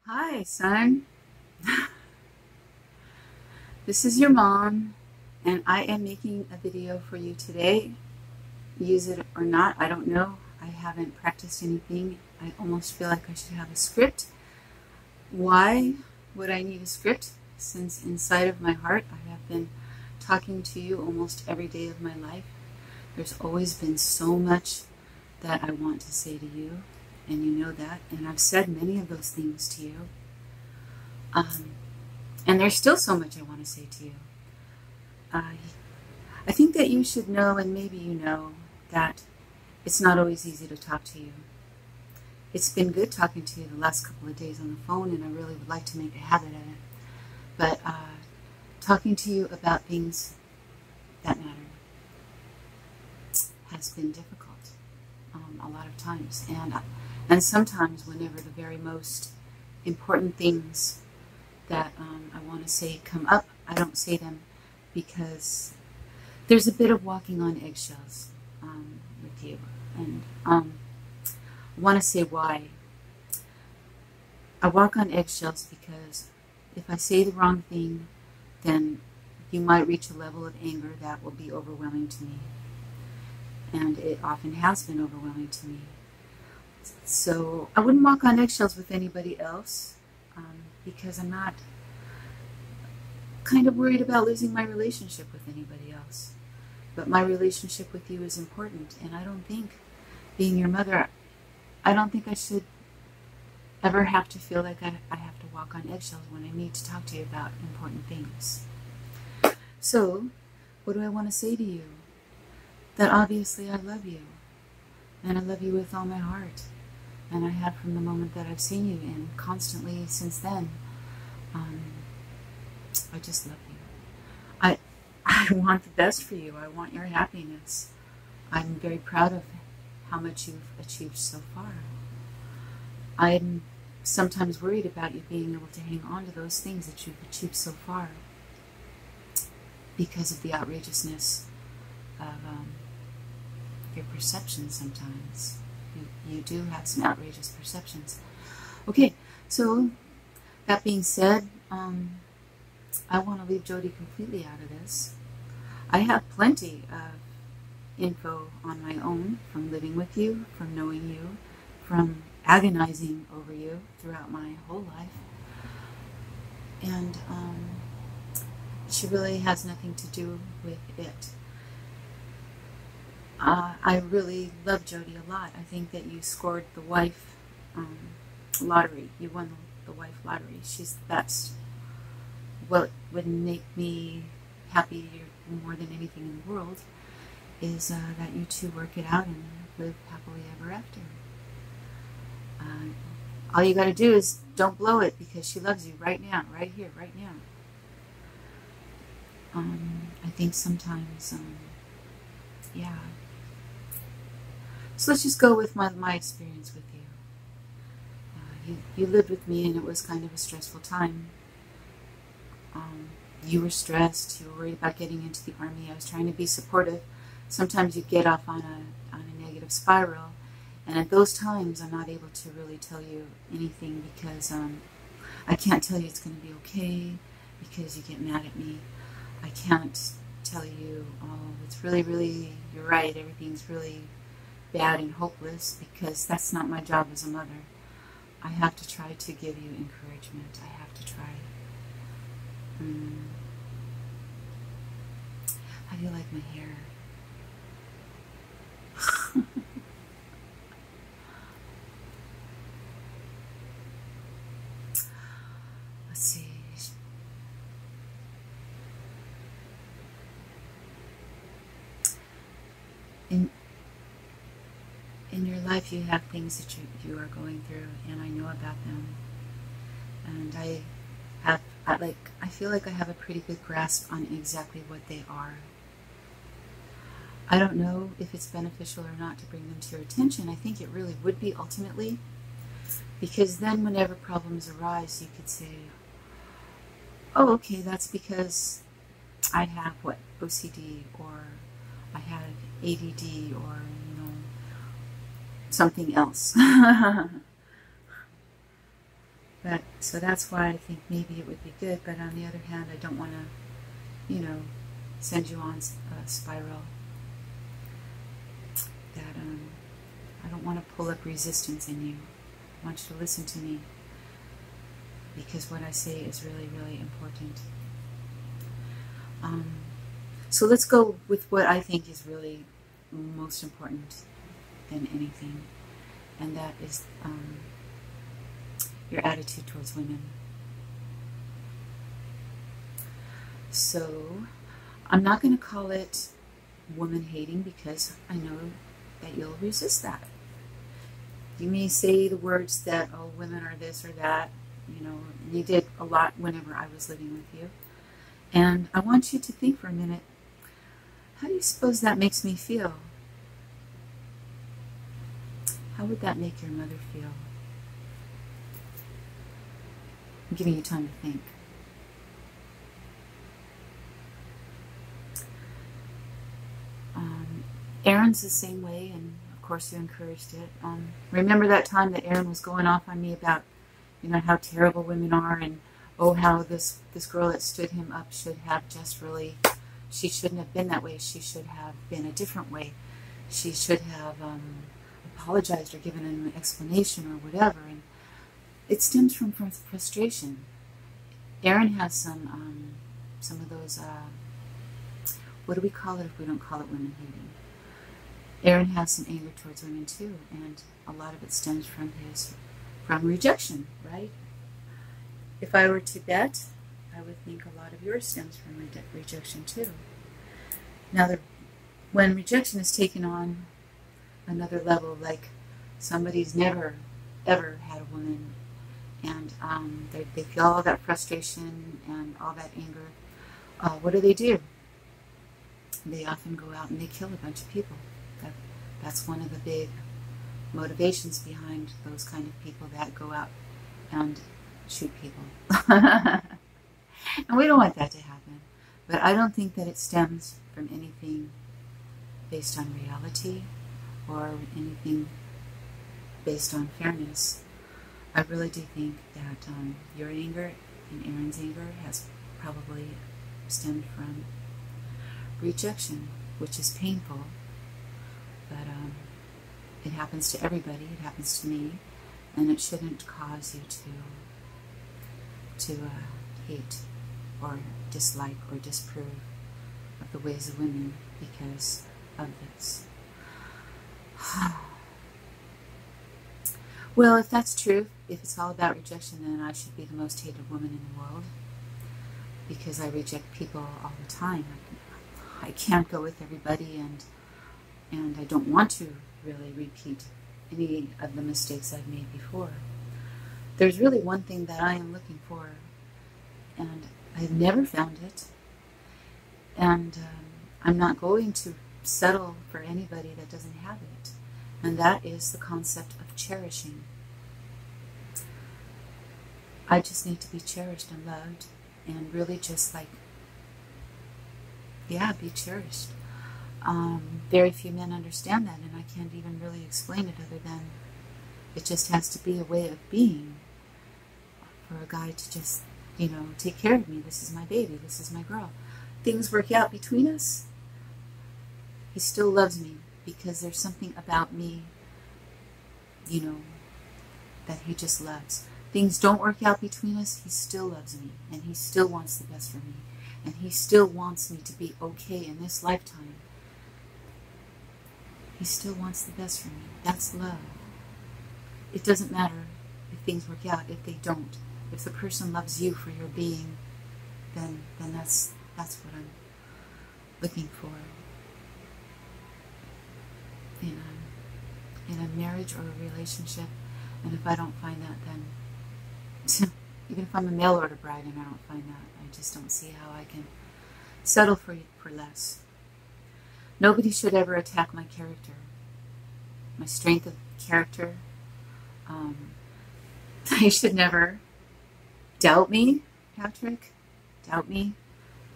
Hi, son. This is your mom, and I am making a video for you today. Use it or not, I don't know. I haven't practiced anything. I almost feel like I should have a script. Why would I need a script? Since inside of my heart, I have been talking to you almost every day of my life. There's always been so much that I want to say to you, and you know that. And I've said many of those things to you. And there's still so much I want to say to you. I think that you should know, and maybe you know, that it's not always easy to talk to you. It's been good talking to you the last couple of days on the phone, and I really would like to make a habit of it. But talking to you about things that matter has been difficult a lot of times. And sometimes whenever the very most important things that I want to say come up, I don't say them because there's a bit of walking on eggshells with you. And I want to say why. I walk on eggshells because if I say the wrong thing, then you might reach a level of anger that will be overwhelming to me. And it often has been overwhelming to me. So I wouldn't walk on eggshells with anybody else because I'm not kind of worried about losing my relationship with anybody else. But my relationship with you is important, and I don't think, being your mother, I don't think I should ever have to feel like I have to walk on eggshells when I need to talk to you about important things. So, what do I want to say to you? That obviously I love you, and I love you with all my heart. And I have from the moment that I've seen you, and constantly since then. I just love you. I want the best for you. I want your happiness. I'm very proud of how much you've achieved so far. I'm sometimes worried about you being able to hang on to those things that you've achieved so far because of the outrageousness of your perceptions sometimes. You do have some outrageous perceptions. Okay, so that being said, I want to leave Jody completely out of this. I have plenty of info on my own from living with you, from knowing you, from agonizing over you throughout my whole life. And she really has nothing to do with it. I really love Jody a lot. I think that you scored the wife lottery. You won the wife lottery. She's the best. What would make me happy more than anything in the world is that you two work it out and live happily ever after. All you got to do is don't blow it, because she loves you right now, right here, right now. I think sometimes, yeah. So let's just go with my experience with you. You lived with me, and it was kind of a stressful time. You were stressed. You were worried about getting into the Army. I was trying to be supportive. Sometimes you get off on a negative spiral, and at those times I'm not able to really tell you anything because I can't tell you it's going to be okay because you get mad at me. I can't tell you, oh, it's really, you're right, everything's really bad and hopeless, because that's not my job as a mother. I have to try to give you encouragement. I have to try. How do you like my hair? Let's see. In your life, you have things that you are going through, and I know about them. And I feel like I have a pretty good grasp on exactly what they are. I don't know if it's beneficial or not to bring them to your attention. I think it really would be ultimately, because then whenever problems arise, you could say, oh, okay, that's because I have, what, OCD, or I have ADD, or, something else. But so that's why I think maybe it would be good. But on the other hand, I don't want to, you know, send you on a spiral that I don't want to pull up resistance in you. I want you to listen to me, because what I say is really, really important. So let's go with what I think is really most important than anything, and that is your attitude towards women. So I'm not going to call it woman hating, because I know that you'll resist that. You may say the words that, oh, women are this or that. You know, you did a lot whenever I was living with you. And I want you to think for a minute, how do you suppose that makes me feel? How would that make your mother feel? I'm giving you time to think. Aaron's the same way, and of course you encouraged it. Remember that time that Aaron was going off on me about, you know, how terrible women are, and oh, how this girl that stood him up should have just really, she shouldn't have been that way. She should have been a different way. She should have apologized or given an explanation or whatever. And it stems from frustration. Aaron has some of those, what do we call it if we don't call it women hating? Aaron has some anger towards women too, and a lot of it stems from rejection, right? If I were to bet, I would think a lot of yours stems from rejection too. Now, when rejection is taken on another level, like somebody's never, ever had a woman, and they feel all that frustration and all that anger, what do? They often go out and they kill a bunch of people. That's one of the big motivations behind those kind of people that go out and shoot people. And we don't want that to happen. But I don't think that it stems from anything based on reality or anything based on fairness. I really do think that your anger and Aaron's anger has probably stemmed from rejection, which is painful. But it happens to everybody. It happens to me, and it shouldn't cause you to hate or dislike or disapprove of the ways of women because of this. Well, if that's true, if it's all about rejection, then I should be the most hated woman in the world, because I reject people all the time. I can't go with everybody, and I don't want to really repeat any of the mistakes I've made before. There's really one thing that I am looking for, and I've never found it, and I'm not going to settle for anybody that doesn't have it, and that is the concept of cherishing. I just need to be cherished and loved, and really just like, yeah, be cherished. Very few men understand that, and I can't even really explain it other than it just has to be a way of being for a guy to just, you know, take care of me. This is my baby. This is my girl. Things work out between us. He still loves me because there's something about me, you know, that he just loves. Things don't work out between us. He still loves me, and he still wants the best for me, and he still wants me to be okay in this lifetime. He still wants the best for me. That's love. It doesn't matter if things work out, if they don't. If the person loves you for your being, then that's what I'm looking for in a marriage or a relationship. And if I don't find that, then even if I'm a mail order bride and I don't find that, I just don't see how I can settle for less. Nobody should ever attack my character, my strength of character. They should never doubt me, Patrick. Doubt me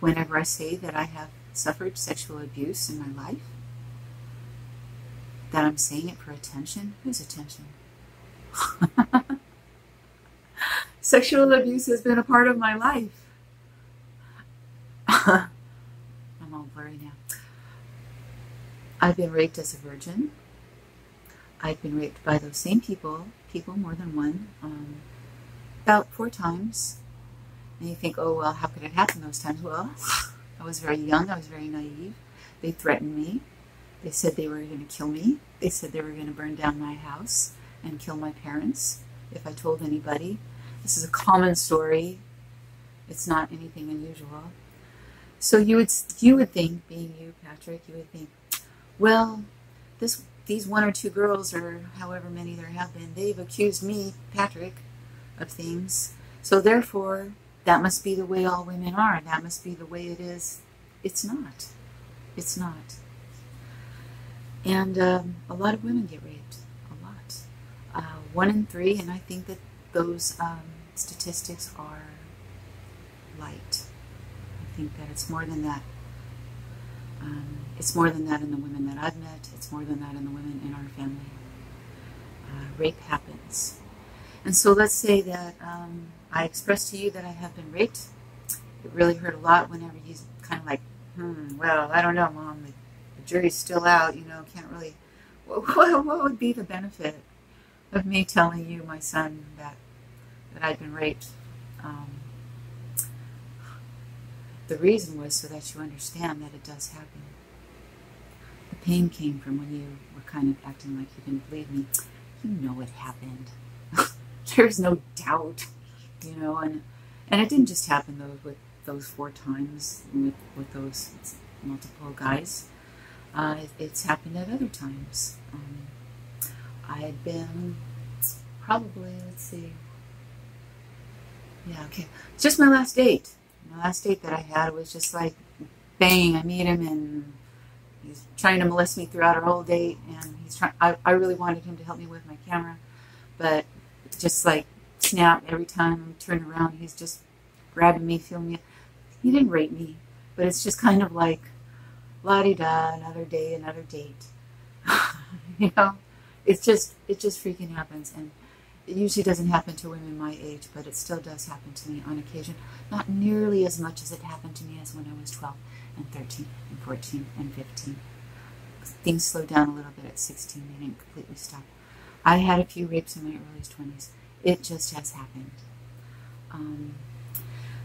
whenever I say that I have suffered sexual abuse in my life. That I'm saying it for attention. Whose attention? Sexual abuse has been a part of my life. I'm all blurry now. I've been raped as a virgin. I've been raped by those same people more than one, about 4 times. And you think, oh, well, how could it happen those times? Well, I was very young. I was very naive. They threatened me. They said they were going to kill me. They said they were going to burn down my house and kill my parents if I told anybody. This is a common story. It's not anything unusual. So you would think, being you, Patrick, you would think, well, these 1 or 2 girls, or however many there have been, they've accused me, Patrick, of things. So therefore, that must be the way all women are. That must be the way it is. It's not. It's not. And a lot of women get raped. A lot. 1 in 3, and I think that those statistics are light. I think that it's more than that. It's more than that in the women that I've met. It's more than that in the women in our family. Rape happens. And so let's say that I expressed to you that I have been raped. It really hurt a lot whenever he's kind of like, well, I don't know, Mom. The jury's still out, you know, can't really... What would be the benefit of me telling you, my son, that I'd been raped? The reason was so that you understand that it does happen. The pain came from when you were kind of acting like you didn't believe me. You know it happened. There's no doubt, you know, and it didn't just happen with those 4 times with those multiple guys. It's happened at other times. I had been probably, let's see, yeah, okay, it's just my last date. The last date that I had was just like, bang, I meet him and he's trying to molest me throughout our whole date, and he's trying. I really wanted him to help me with my camera, but just like snap, every time I turn around, he's just grabbing me, feeling me. He didn't rape me, but it's just kind of like, la-di-da, another day, another date. You know, it just freaking happens, and it usually doesn't happen to women my age, but it still does happen to me on occasion. Not nearly as much as it happened to me as when I was 12 and 13 and 14 and 15. Things slowed down a little bit at 16. They didn't completely stop. I had a few rapes in my early 20s. It just has happened.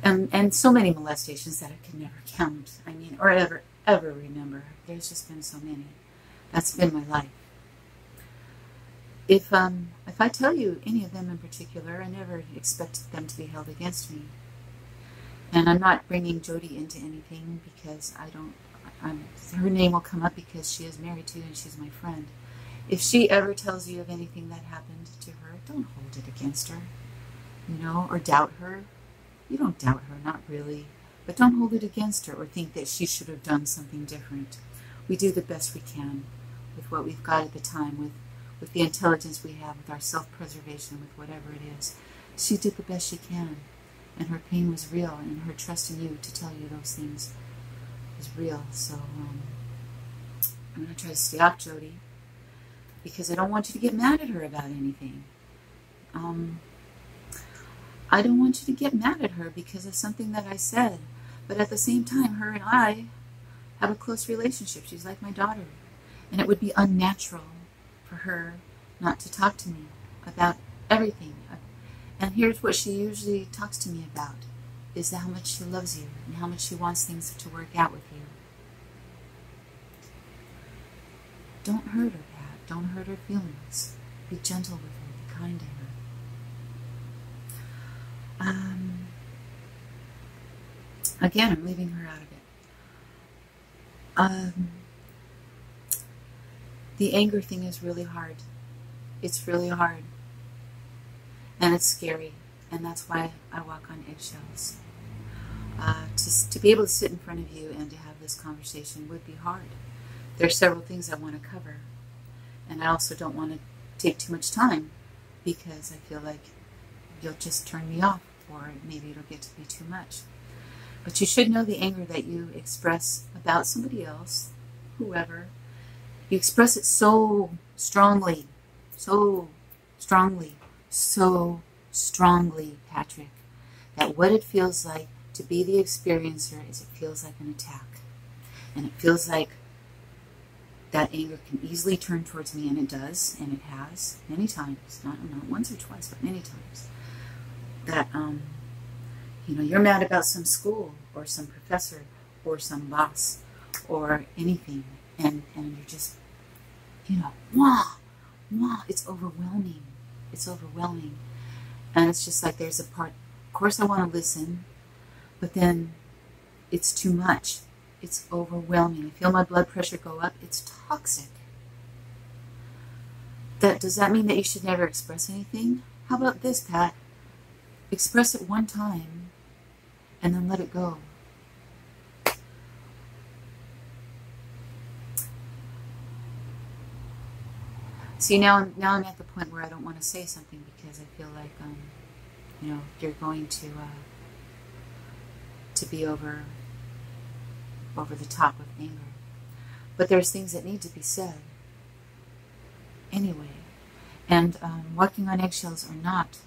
And so many molestations that I can never count. I mean, or ever remember. There's just been so many. That's been my life. If I tell you any of them in particular, I never expect them to be held against me. And I'm not bringing Jody into anything because her name will come up because she is married to and she's my friend. If she ever tells you of anything that happened to her, don't hold it against her, you know, or doubt her. You don't doubt her, not really, but don't hold it against her or think that she should have done something different. We do the best we can with what we've got at the time, with the intelligence we have, with our self-preservation, with whatever it is. She did the best she can, and her pain was real, and her trust in you to tell you those things was real. So I'm going to try to stay off Jody, because I don't want you to get mad at her about anything. I don't want you to get mad at her because of something that I said, but at the same time, her and I have a close relationship. She's like my daughter, and it would be unnatural for her not to talk to me about everything. And here's what she usually talks to me about, is how much she loves you and how much she wants things to work out with you. Don't hurt her, Pat. Don't hurt her feelings. Be gentle with her. Be kind to her. Again, I'm leaving her out of it. The anger thing is really hard. It's really hard. And it's scary. And that's why I walk on eggshells. To be able to sit in front of you and to have this conversation would be hard. There are several things I want to cover. And I also don't want to take too much time because I feel like you'll just turn me off, or maybe it'll get to be too much. But you should know the anger that you express about somebody else, whoever. You express it so strongly, so strongly, so strongly, Patrick, that what it feels like to be the experiencer is it feels like an attack. And it feels like that anger can easily turn towards me, and it does, and it has many times, not once or twice, but many times. That, you know, you're mad about some school or some professor or some boss or anything, and you're just, you know, wah, it's overwhelming. It's overwhelming. And it's just like there's a part, of course I want to listen, but then it's too much. It's overwhelming. I feel my blood pressure go up. It's toxic. Does that mean that you should never express anything? How about this, Pat? Express it one time and then let it go. See, now I'm at the point where I don't want to say something because I feel like, you know, you're going to be over the top with anger. But there's things that need to be said anyway. And walking on eggshells or not,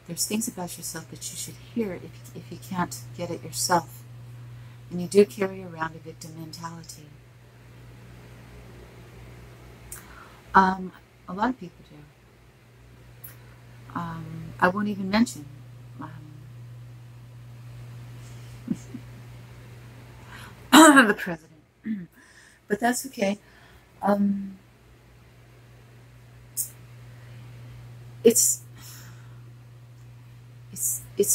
there's things about yourself that you should hear if you can't get it yourself. And you do carry around a victim mentality. A lot of people do. I won't even mention the president, but that's okay. It's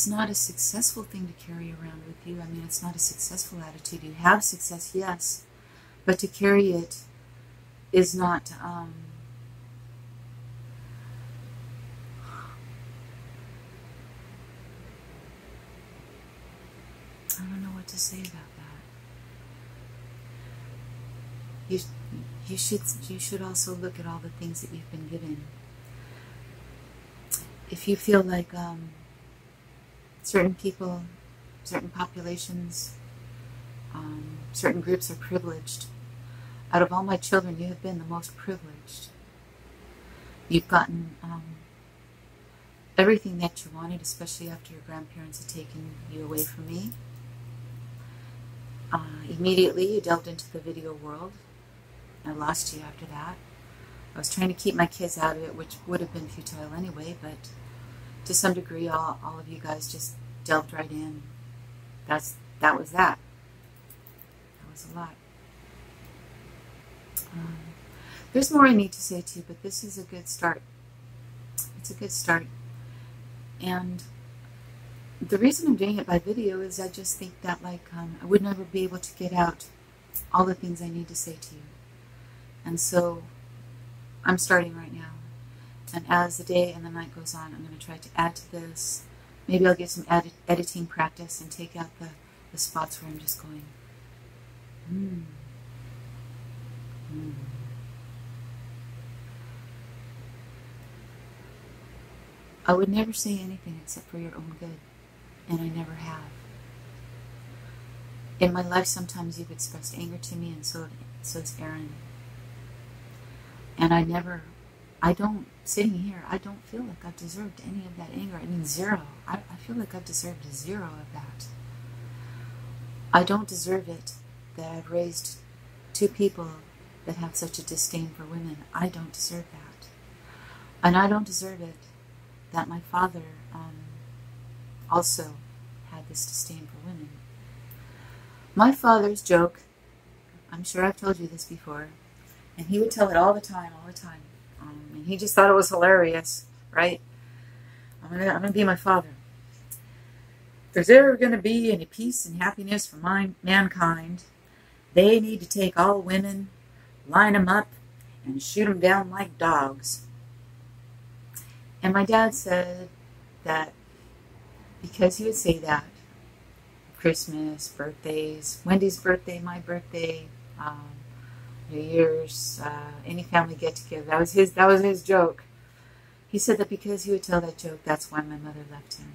not a successful thing to carry around with you. I mean, it's not a successful attitude. You have success, yes, but to carry it is not. I don't know what to say about that. You should also look at all the things that you've been given. If you feel like certain people, certain populations, certain groups are privileged, out of all my children, you have been the most privileged. You've gotten everything that you wanted, especially after your grandparents had taken you away from me. Immediately, you delved into the video world. I lost you after that. I was trying to keep my kids out of it, which would have been futile anyway, but to some degree, all of you guys just delved right in. That was that. That was a lot. There's more I need to say to you, but this is a good start. It's a good start. And the reason I'm doing it by video is I just think that, like, I would never be able to get out all the things I need to say to you. And so I'm starting right now. And as the day and the night goes on, I'm going to try to add to this. Maybe I'll get some editing practice and take out the spots where I'm just going, I would never say anything except for your own good. And I never have. In my life, sometimes you've expressed anger to me, and so has Aaron. And sitting here, I don't feel like I've deserved any of that anger. I mean, zero. I feel like I've deserved zero of that. I don't deserve it that I've raised two people that have such a disdain for women. I don't deserve that. And I don't deserve it that my father also had this disdain for women. My father's joke, I'm sure I've told you this before, and he would tell it all the time, and he just thought it was hilarious, right? I'm gonna be my father. If there's ever gonna be any peace and happiness for mankind, they need to take all women, line them up, and shoot them down like dogs. And my dad said that because he would say that, Christmas, birthdays, Wendy's birthday, my birthday, New Year's, any family get-together, that was his joke. He said that because he would tell that joke, that's why my mother left him.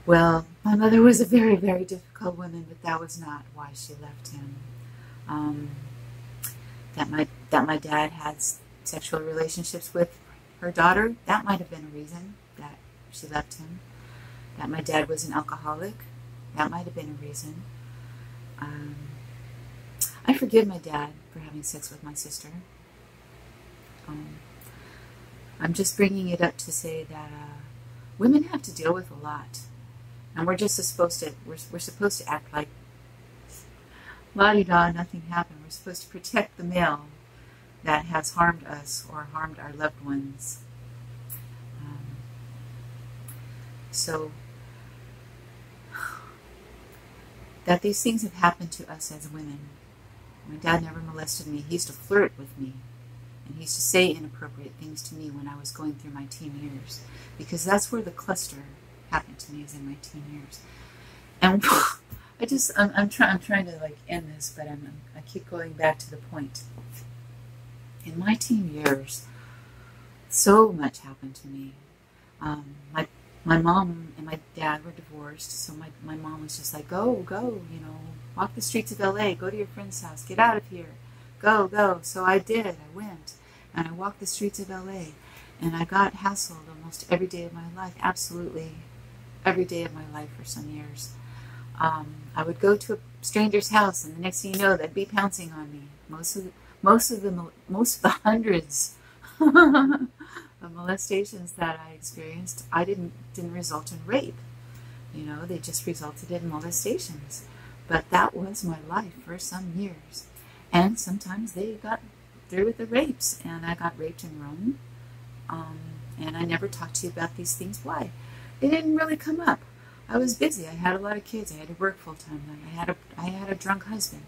Well, my mother was a very, very difficult woman, but that was not why she left him. That my dad had sexual relationships with her daughter, that might have been a reason that she left him, that my dad was an alcoholic. That might have been a reason. I forgive my dad for having sex with my sister. I'm just bringing it up to say that women have to deal with a lot, and we're just supposed to act like la-di-da, nothing happened. We're supposed to protect the male that has harmed us or harmed our loved ones. So that these things have happened to us as women. My dad never molested me. He used to flirt with me. And he used to say inappropriate things to me when I was going through my teen years. Because that's where the cluster happened to me, is in my teen years. And I'm trying to like end this, but I keep going back to the point. In my teen years, so much happened to me. My mom and my dad were divorced, so my mom was just like, go, you know, walk the streets of LA, go to your friend's house, get out of here, go. So I did. I went, and I walked the streets of LA, and I got hassled almost every day of my life, absolutely every day of my life for some years. I would go to a stranger's house, and the next thing you know, they'd be pouncing on me. Most of the hundreds of molestations that I experienced, I didn't result in rape. You know, they just resulted in molestations. But that was my life for some years. And sometimes they got through with the rapes, and I got raped in Rome. And I never talked to you about these things. Why? They didn't really come up. I was busy. I had a lot of kids. I had to work full time. I had a drunk husband.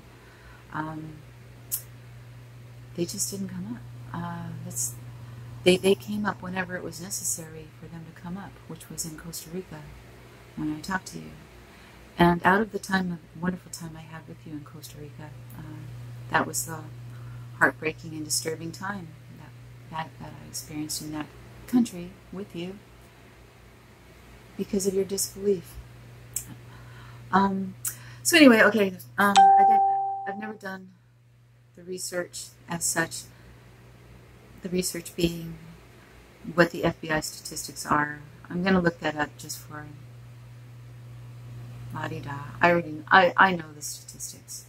They just didn't come up. They came up whenever it was necessary for them to come up, which was in Costa Rica when I talked to you. And out of the wonderful time I had with you in Costa Rica, that was the heartbreaking and disturbing time that I experienced in that country with you because of your disbelief. So anyway, okay, I've never done the research as such. The research being what the FBI statistics are. I'm going to look that up just for la-di-da. I know the statistics.